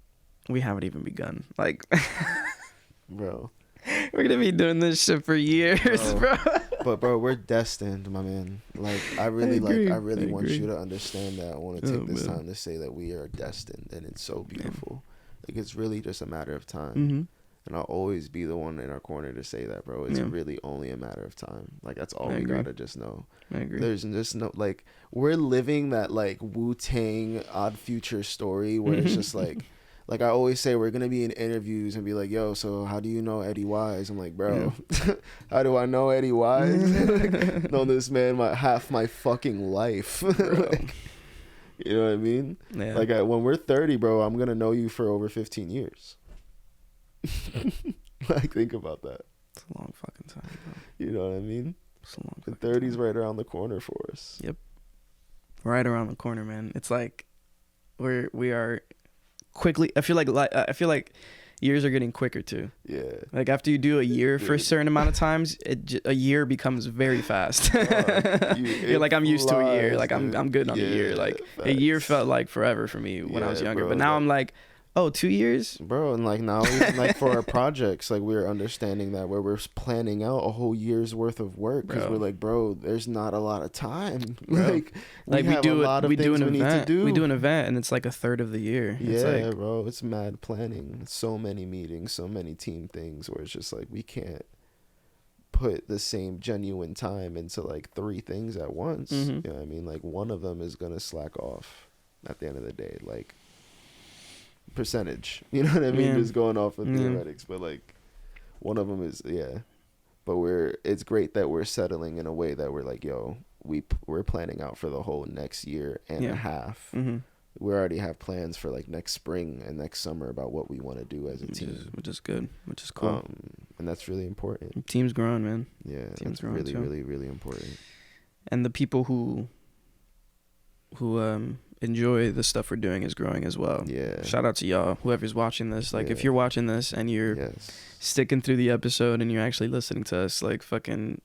we haven't even begun. Like, bro, we're gonna be doing this shit for years, bro. But bro, we're destined, my man. Like I really want you to understand that. I want to take this time to say that we are destined, and it's so beautiful. Like it's really just a matter of time. And I'll always be the one in our corner to say that, bro. It's really only a matter of time. Like that's all we gotta just know. I agree. There's just no, like, we're living that like Wu-Tang Odd Future story where it's just like. Like I always say, we're going to be in interviews and be like, yo, so how do you know Eddie Wise? I'm like, bro, how do I know Eddie Wise? Like, know this man half my fucking life. Like, you know what I mean? Yeah. Like when we're 30, bro, I'm going to know you for over 15 years. Like, think about that. It's a long fucking time, bro. You know what I mean? It's a long the fucking 30's time. right around the corner for us. Yep. Right around the corner, man. It's like we are quickly. I feel like years are getting quicker too. Yeah. Like after you do a year for a certain amount of times, a year becomes very fast. You're like, I'm used to a year. Like I'm good on a year. Like facts. A year felt like forever for me when I was younger, but now I'm like, oh, 2 years, bro. And like now, even like for our projects, like we're understanding that where we're planning out a whole year's worth of work because we're like, bro, there's not a lot of time. Like we do an event. We do an event, and it's like a third of the year. Yeah, it's like, bro, it's mad planning. So many meetings, so many team things where it's just like we can't put the same genuine time into like 3 things at once. You know what I mean? Like one of them is gonna slack off at the end of the day. Like. Percentage, you know what I mean? Just going off of theoretics, but like one of them is but it's great that we're settling in a way that we're like, yo, we're planning out for the whole next year and a half. We already have plans for like next spring and next summer about what we want to do as a team, which is good, which is cool, and that's really important. Team's growing, man. Team's growing really too. Really, really important. And the people who enjoy the stuff we're doing is growing as well. Shout out to y'all, whoever's watching this. Like if you're watching this and you're sticking through the episode and you're actually listening to us, like fucking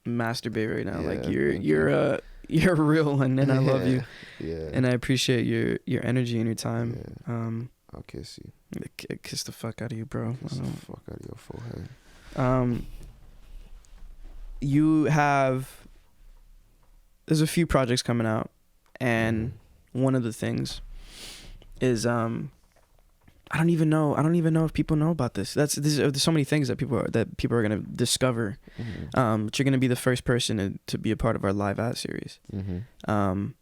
masturbate right now. Like you're a real one, and I love you. And I appreciate your energy and your time. I'll kiss you. Kiss the fuck out of you, bro. Kiss the fuck out of your forehead. There's a few projects coming out, and one of the things is I don't even know if people know about this. There's so many things that people are gonna discover. But you're gonna be the first person to be a part of our live ad series, and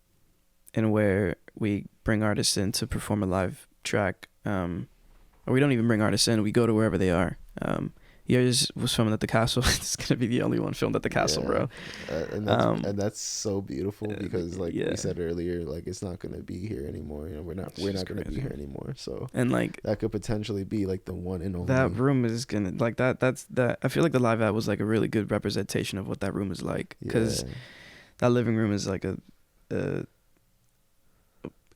where we bring artists in to perform a live track, or we don't even bring artists in. We go to wherever they are. Yours was filmed at the castle. It's gonna be the only one filmed at the castle, bro. And that's so beautiful because, like we said earlier, like it's not gonna be here anymore. You know, we're not gonna be here anymore. So and like that could potentially be like the one and only. That room is gonna like that. That's that. I feel like the live ad was like a really good representation of what that room is like, because that living room is like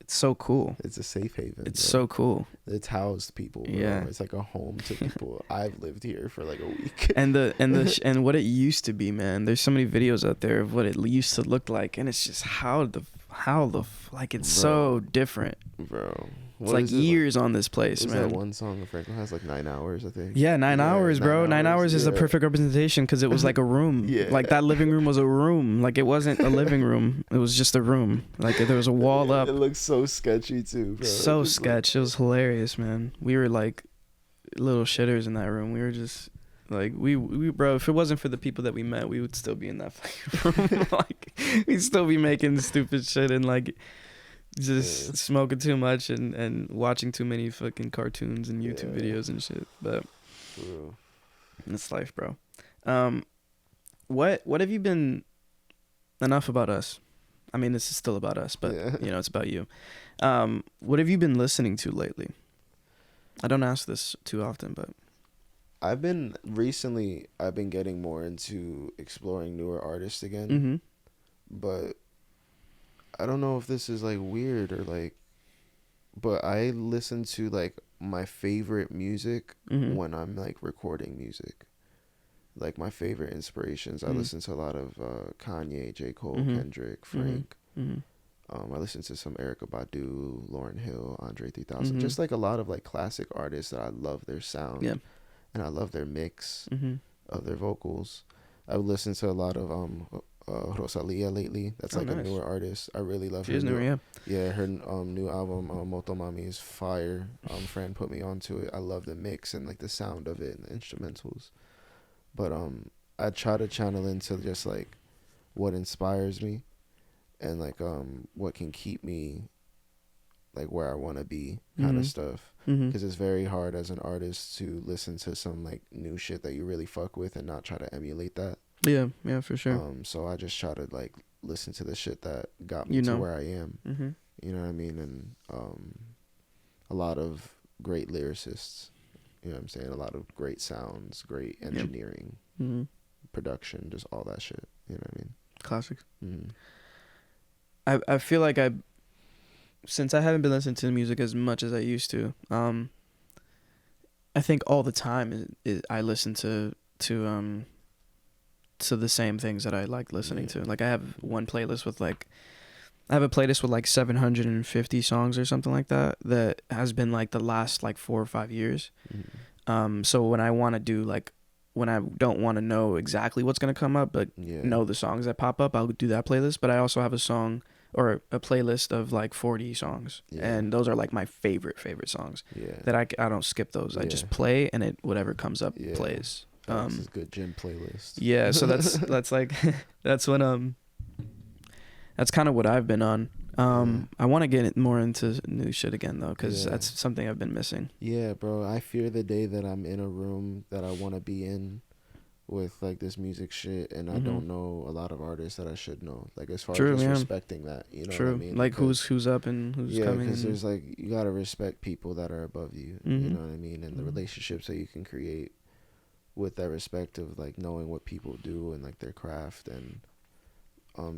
it's so cool. It's a safe haven. It's so cool. It's housed people. Bro. It's like a home to people. I've lived here for like a week. And and what it used to be, man. There's so many videos out there of what it used to look like, and it's just how the like it's so different, bro. It's like years on this place, man. That one song of Franklin has like 9 hours, I think. Yeah, 9 hours, bro. 9 hours is the perfect representation because it was like a room. Like that living room was a room. Like it wasn't a living room. It was just a room. Like there was a wall up. It looks so sketchy too, bro. So sketch. It was hilarious, man. We were like little shitters in that room. We were just like we bro. If it wasn't for the people that we met, we would still be in that fucking room. Like we'd still be making stupid shit and like. Just smoking too much and watching too many fucking cartoons and YouTube videos and shit. But it's life, bro. What have you been? Enough about us. I mean, this is still about us, but you know, it's about you. What have you been listening to lately? I don't ask this too often, but I've been getting more into exploring newer artists again. But I don't know if this is like weird or like, but I listen to like my favorite music when I'm like recording music. Like my favorite inspirations, I listen to a lot of Kanye, J Cole, Kendrick, Frank. I listen to some Erykah Badu, Lauryn Hill, Andre 3000. Just like a lot of like classic artists that I love their sound and I love their mix of their vocals. I would listen to a lot of Rosalia lately. That's like a newer artist. I really love her. She's newer, her new album Motomami is fire. Friend put me onto it. I love the mix and like the sound of it and the instrumentals. But I try to channel into just like what inspires me and like what can keep me like where I want to be kind of stuff. Because it's very hard as an artist to listen to some like new shit that you really fuck with and not try to emulate that. Yeah, for sure. So I just try to like listen to the shit that got me to where I am. You know what I mean? And a lot of great lyricists. You know what I'm saying? A lot of great sounds, great engineering, production, just all that shit. You know what I mean? Classics. I feel like since I haven't been listening to music as much as I used to, I think all the time I listen to the same things that I like listening to. Like I have one playlist with like 750 songs or something like that has been like the last like 4 or 5 years. So when I want to do like, when I don't want to know exactly what's going to come up, but know the songs that pop up, I'll do that playlist. But I also have a song or a playlist of like 40 songs. And those are like my favorite songs that I don't skip those. I just play and whatever comes up plays. This is good gym playlist. Yeah. So that's like, that's when, that's kind of what I've been on. I want to get more into new shit again though, because that's something I've been missing. Yeah, bro. I fear the day that I'm in a room that I want to be in with like this music shit, and I don't know a lot of artists that I should know. Like as far as just respecting that, you know what I mean? Like because who's up and who's coming. Yeah, because there's like, you gotta respect people that are above you. You know what I mean? And the relationships that you can create with that respect of like knowing what people do and like their craft, and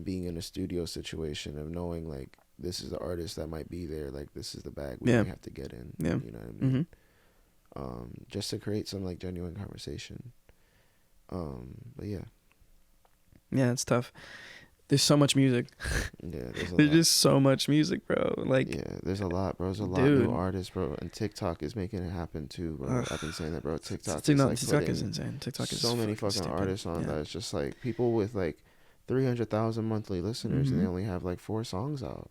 being in a studio situation of knowing like this is the artist that might be there, like this is the bag we might have to get in. You know what I mean? Just to create some like genuine conversation. But yeah, it's tough. There's so much music. There's just so much music, bro. Like there's a lot, bro. There's a lot of new artists, bro. And TikTok is making it happen too, bro. I've been saying that, bro. TikTok is insane. TikTok is so many fucking artists on that. It's just like people with like 300,000 monthly listeners, and they only have like 4 songs out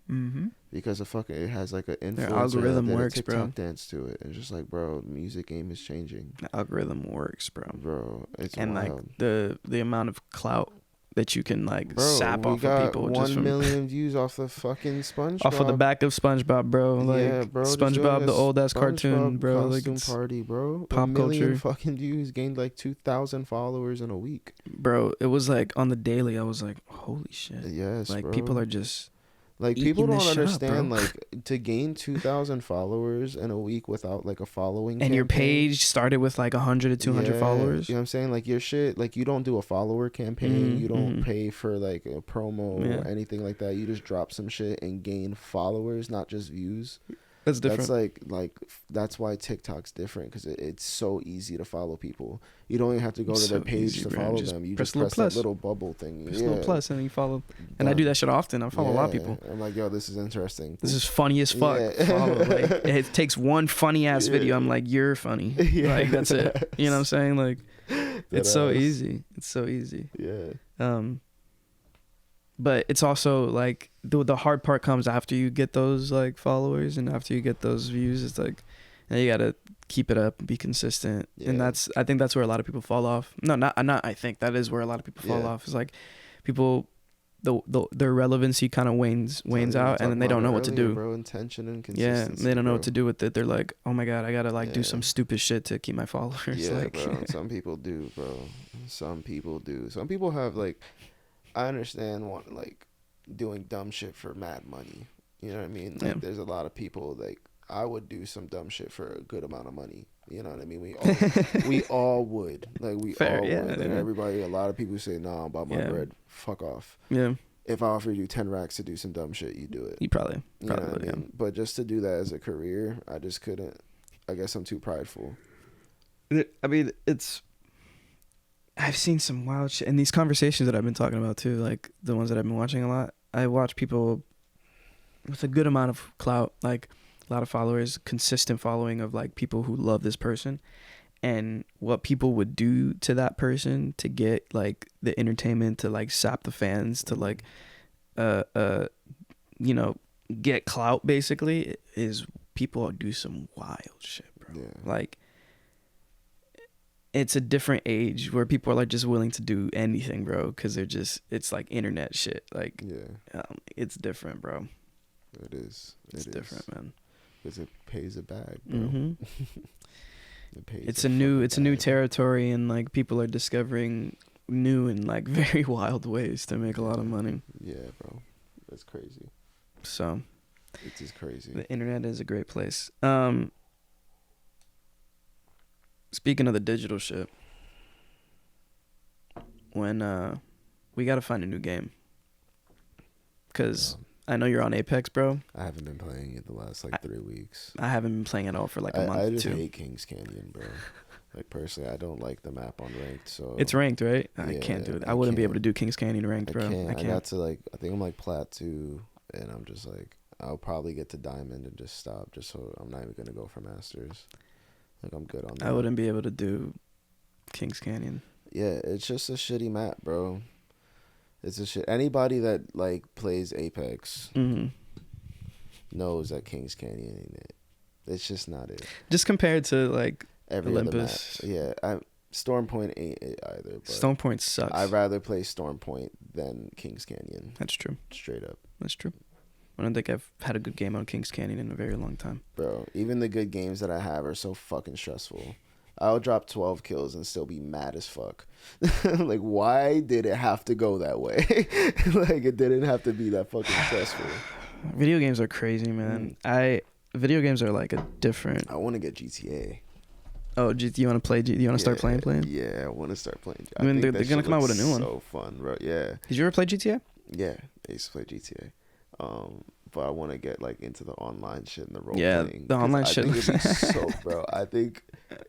because it has like an influencer. Their algorithm works, bro. Dance to it. It's just like, bro, the music game is changing. The algorithm works, bro. Bro, it's and wild. Like the amount of clout that you can like sap off of people. 1 million views off the fucking SpongeBob. Off of the back of SpongeBob, bro. Like bro, SpongeBob, the old ass cartoon, bro. Costume like party, bro. Pop 1 million culture. Fucking views, gained like 2,000 followers in a week. Bro, it was like on the daily. I was like, holy shit. Yes, like bro. people are just. Like people don't understand like to gain 2,000 followers in a week without like a following. And your page started with like 100 to 200 followers. You know what I'm saying? Like your shit, like you don't do a follower campaign. You don't pay for like a promo or anything like that. You just drop some shit and gain followers, not just views. That's different. That's like that's why TikTok's different, because it's so easy to follow people. You don't even have to go to their page to follow them. You just press that little bubble thing. Press a little plus and you follow. And I do that shit often. I follow a lot of people. I'm like, yo, this is interesting. This is funny as fuck. Follow. Like, it takes one funny ass video. I'm like, you're funny. Like that's it. You know what I'm saying? Like, it's so easy. It's so easy. Yeah. But it's also like the hard part comes after you get those like followers and after you get those views. It's like, and you gotta keep it up and be consistent. And I think that's where a lot of people fall off. No, not I think that is where a lot of people fall off. It's like people, their relevancy kind of wanes out, and then they don't know what to do. Bro, intention and consistency. Yeah, they don't know what to do with it. They're like, oh my god, I gotta like do some stupid shit to keep my followers. Yeah, like, bro. Some people do, bro. Some people do. Some people have like. I understand like doing dumb shit for mad money. You know what I mean? Like there's a lot of people like I would do some dumb shit for a good amount of money. You know what I mean? We all would. Like we all would. Like everybody, a lot of people say, "Nah, about my bread. Fuck off." Yeah. If I offered you 10 racks to do some dumb shit, you do it. You probably know what I mean? But just to do that as a career, I just couldn't. I guess I'm too prideful. I mean, I've seen some wild shit in these conversations that I've been talking about too, like the ones that I've been watching a lot. I watch people with a good amount of clout, like a lot of followers, consistent following of like people who love this person, and what people would do to that person to get like the entertainment, to like sap the fans, to like you know, get clout basically, is people do some wild shit, bro. Like it's a different age where people are like just willing to do anything, bro, because they're just, it's like internet shit. Like, it's different, bro. It is. It's different, man. Because it pays a bag, bro. It's a new territory, and like people are discovering new and like very wild ways to make a lot of money. Yeah, bro. That's crazy. So. It is crazy. The internet is a great place. Speaking of the digital shit, when we gotta find a new game, because I know you're on Apex, bro. I haven't been playing it the last like 3 weeks. I haven't been playing at all for like a month. I just hate Kings Canyon, bro. Like personally, I don't like the map on ranked. So it's ranked, right? I can't do it. I wouldn't be able to do Kings Canyon ranked, bro. I got to like, I think I'm like plat 2, and I'm just like, I'll probably get to diamond and just stop, just so I'm not even gonna go for masters. Like I'm good on that. I wouldn't be able to do Kings Canyon. Yeah, it's just a shitty map, bro. It's a shit. Anybody that like plays Apex knows that Kings Canyon ain't it. It's just not it. Just compared to like every Olympus. Other map. Yeah, Storm Point ain't it either. But Storm Point sucks. I'd rather play Storm Point than Kings Canyon. That's true. Straight up. That's true. I don't think I've had a good game on Kings Canyon in a very long time. Bro, even the good games that I have are so fucking stressful. I'll drop 12 kills and still be mad as fuck. Like, why did it have to go that way? Like, it didn't have to be that fucking stressful. Video games are crazy, man. Video games are like a different... I want to get GTA. Oh, do you want to play? Do you want to start playing? Yeah, I want to start playing. I mean, they're gonna come out with a new one. So fun, bro. Yeah. Did you ever play GTA? Yeah, I used to play GTA. But I want to get like into the online shit and the role playing. The online shit. Bro, I think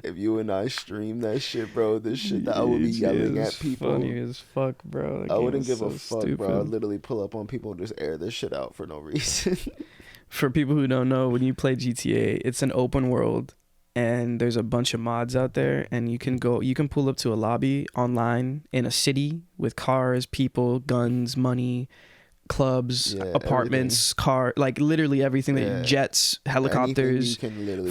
if you and I stream that shit, bro, this shit that I would be yelling at people. Funny as fuck, bro. I wouldn't give a fuck, stupid. Bro. I'd literally pull up on people and just air this shit out for no reason. For people who don't know, when you play GTA, it's an open world. And there's a bunch of mods out there, and you can pull up to a lobby online in a city with cars, people, guns, money, clubs, apartments, like literally everything, jets, helicopters,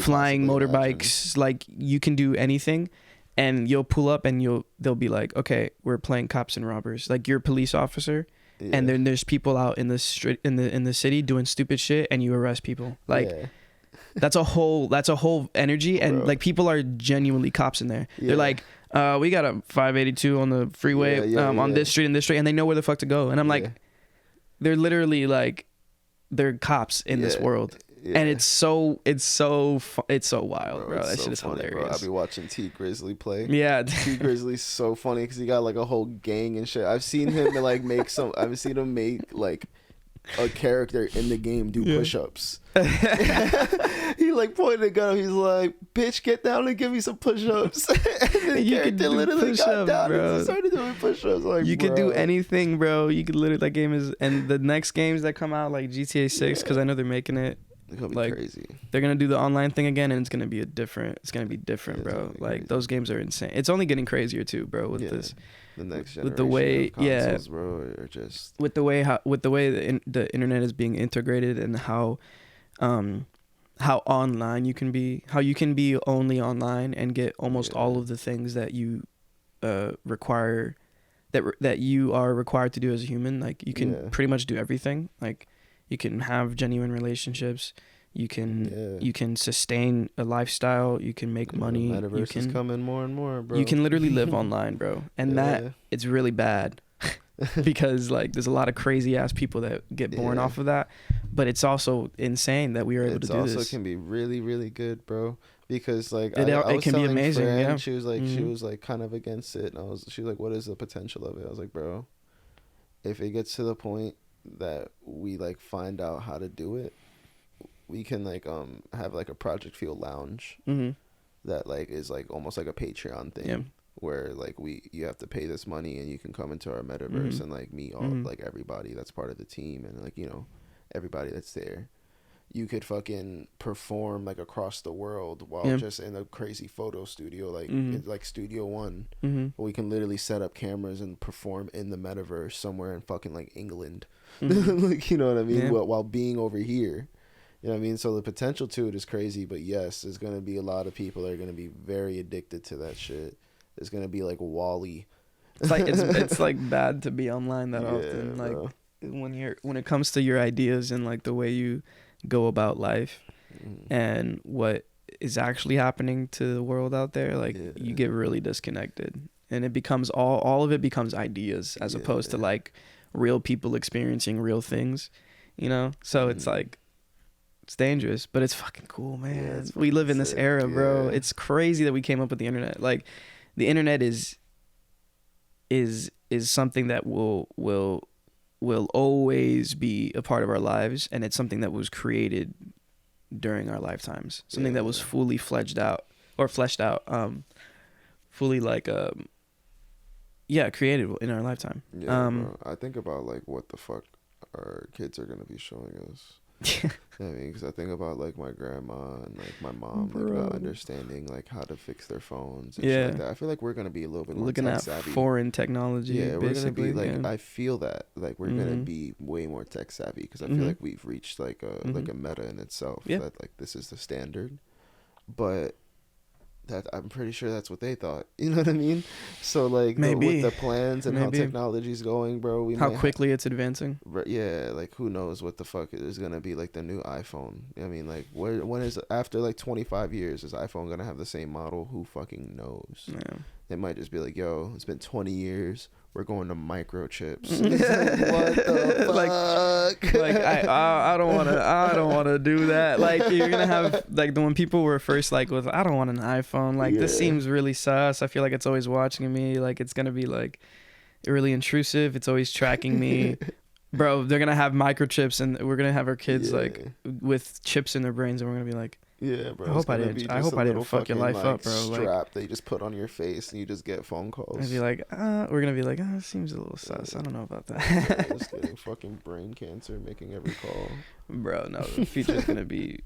flying motorbikes, like you can do anything. And you'll pull up and they'll be like, okay, we're playing cops and robbers. Like you're a police officer. And then there's people out in the street in the city doing stupid shit, and you arrest people. Like that's a whole energy, and like people are genuinely cops in there. They're like, we got a 582 on the freeway on this street and this street, and they know where the fuck to go. And I'm like, they're literally like, they're cops in this world. And it's so wild, bro. That shit is hilarious. Bro. I'll be watching T Grizzly play. Yeah, T Grizzly's so funny because he got like a whole gang and shit. I've seen him like make like a character in the game do push-ups. He like pointed a gun. He's like, "Bitch, get down and give me some push-ups." And the character literally got down and started doing push-ups. Like, you could do anything, bro. You could literally, that game is, and the next games that come out like GTA 6, because I know they're making it. It's gonna be like crazy. They're gonna do the online thing again, and it's gonna be different, bro. Like crazy. Those games are insane. It's only getting crazier too, bro. With this, the next generation with the way, of consoles, bro, are just with the way the internet is being integrated, and how online you can be, how you can be only online and get almost all of the things that you require, that you are required to do as a human. Like you can pretty much do everything. Like you can have genuine relationships. You can sustain a lifestyle. You can make money. The metaverse is coming more and more, bro. You can literally live online, bro. And that it's really bad because like there's a lot of crazy ass people that get born off of that. But it's also insane that we are able to do this. It also can be really, really good, bro. Because like it can be amazing. Fran, she was like kind of against it, and she was like, "What is the potential of it?" I was like, "Bro, if it gets to the point that we like find out how to do it, we can like have like a Project FEEL lounge that like is like almost like a Patreon thing where like you have to pay this money and you can come into our metaverse and like meet all like everybody that's part of the team, and like, you know, everybody that's there. You could fucking perform like across the world while just in a crazy photo studio, like like Studio One, where we can literally set up cameras and perform in the metaverse somewhere in fucking like England, like, you know what I mean, while being over here. You know what I mean? So the potential to it is crazy, but yes, there's going to be a lot of people that are going to be very addicted to that shit. It's going to be like Wall-E. It's like it's like bad to be online that often. Like bro. when it comes to your ideas and like the way you go about life and what is actually happening to the world out there, like you get really disconnected, and it becomes all of it becomes ideas as opposed to like real people experiencing real things, you know? So it's like It's dangerous, but it's fucking cool, man. Yeah, we live in this era, bro. It's crazy that we came up with the internet. Like, the internet is something that will always be a part of our lives, and it's something that was created during our lifetimes. Something that was fully fleshed out, fully like created in our lifetime. Yeah, bro. I think about like what the fuck our kids are gonna be showing us. I mean, because I think about like my grandma and like my mom, like not understanding like how to fix their phones and shit like that. I feel like we're gonna be a little bit more looking at savvy. Foreign technology. Yeah, we're gonna be like, I feel that like we're gonna be way more tech savvy, because I feel like we've reached like a meta in itself that like this is the standard, but that I'm pretty sure that's what they thought. You know what I mean? So like with the plans and how technology's going, bro, how quickly it's advancing. Yeah, like who knows what the fuck is gonna be like the new iPhone. I mean, like when is, after like 25 years, is iPhone gonna have the same model? Who fucking knows? Yeah. It might just be like, yo, it's been 20 years. We're going to microchips. What the fuck? Like I don't want to do that. Like, you're gonna have like when people were first like with, I don't want an iPhone. Like this seems really sus. I feel like it's always watching me. Like it's gonna be like really intrusive. It's always tracking me. Bro, they're gonna have microchips, and we're gonna have our kids like with chips in their brains, and we're gonna be like, yeah, bro. I hope I didn't fuck your life up, bro. Strap like, that you just put on your face and you just get phone calls. And be like, we're gonna be like, it seems a little sus. I don't know about that. Yeah, just getting fucking brain cancer, making every call. Bro, no, the future's gonna be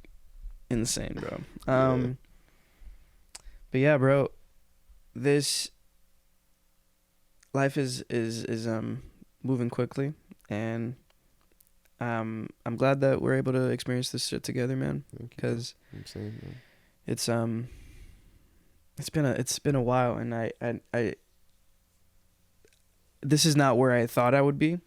insane, bro. But yeah, bro, this life is moving quickly, and I'm glad that we're able to experience this shit together, man. Because it's been a while, and I this is not where I thought I would be,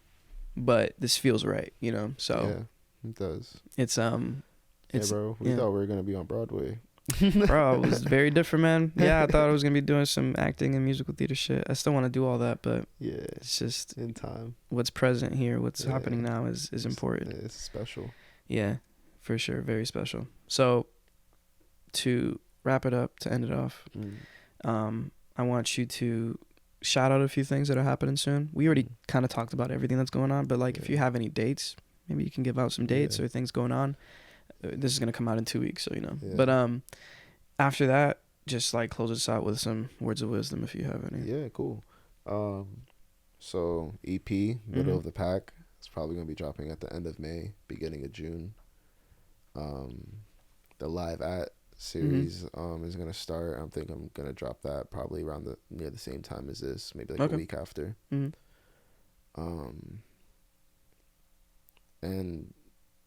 but this feels right, you know. So yeah, it does. It's bro. We thought we were gonna be on Broadway. Bro, it was very different, man. Yeah, I thought I was gonna be doing some acting and musical theater shit. I still want to do all that, but it's just in time. What's present here, what's happening now is important. It's special. Yeah, for sure, very special. So, to wrap it up, to end it off, I want you to shout out a few things that are happening soon. We already kind of talked about everything that's going on, but like if you have any dates, maybe you can give out some dates or things going on. This is going to come out in 2 weeks, so you know. But after that, just like close us out with some words of wisdom if you have any. Yeah, cool. So EP, middle of the pack. It's probably going to be dropping at the end of May, beginning of June. The Live At series is going to start. I think I'm going to drop that probably around near the same time as this, maybe like a week after. And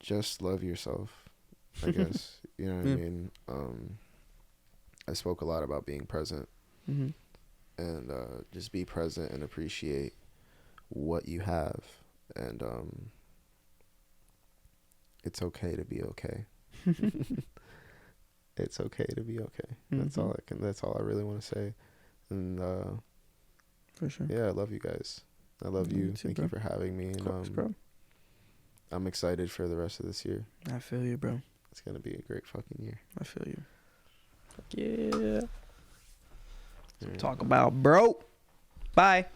just love yourself, I guess. You know what I mean? I spoke a lot about being present, and just be present and appreciate what you have, and it's okay to be okay. It's okay to be okay. That's all I really want to say. And for sure. Yeah, I love you guys. I love you. Thank you for having me. And bro. I'm excited for the rest of this year. I feel you, bro. It's gonna be a great fucking year. I feel you. Yeah. Talk about, bro. Bye.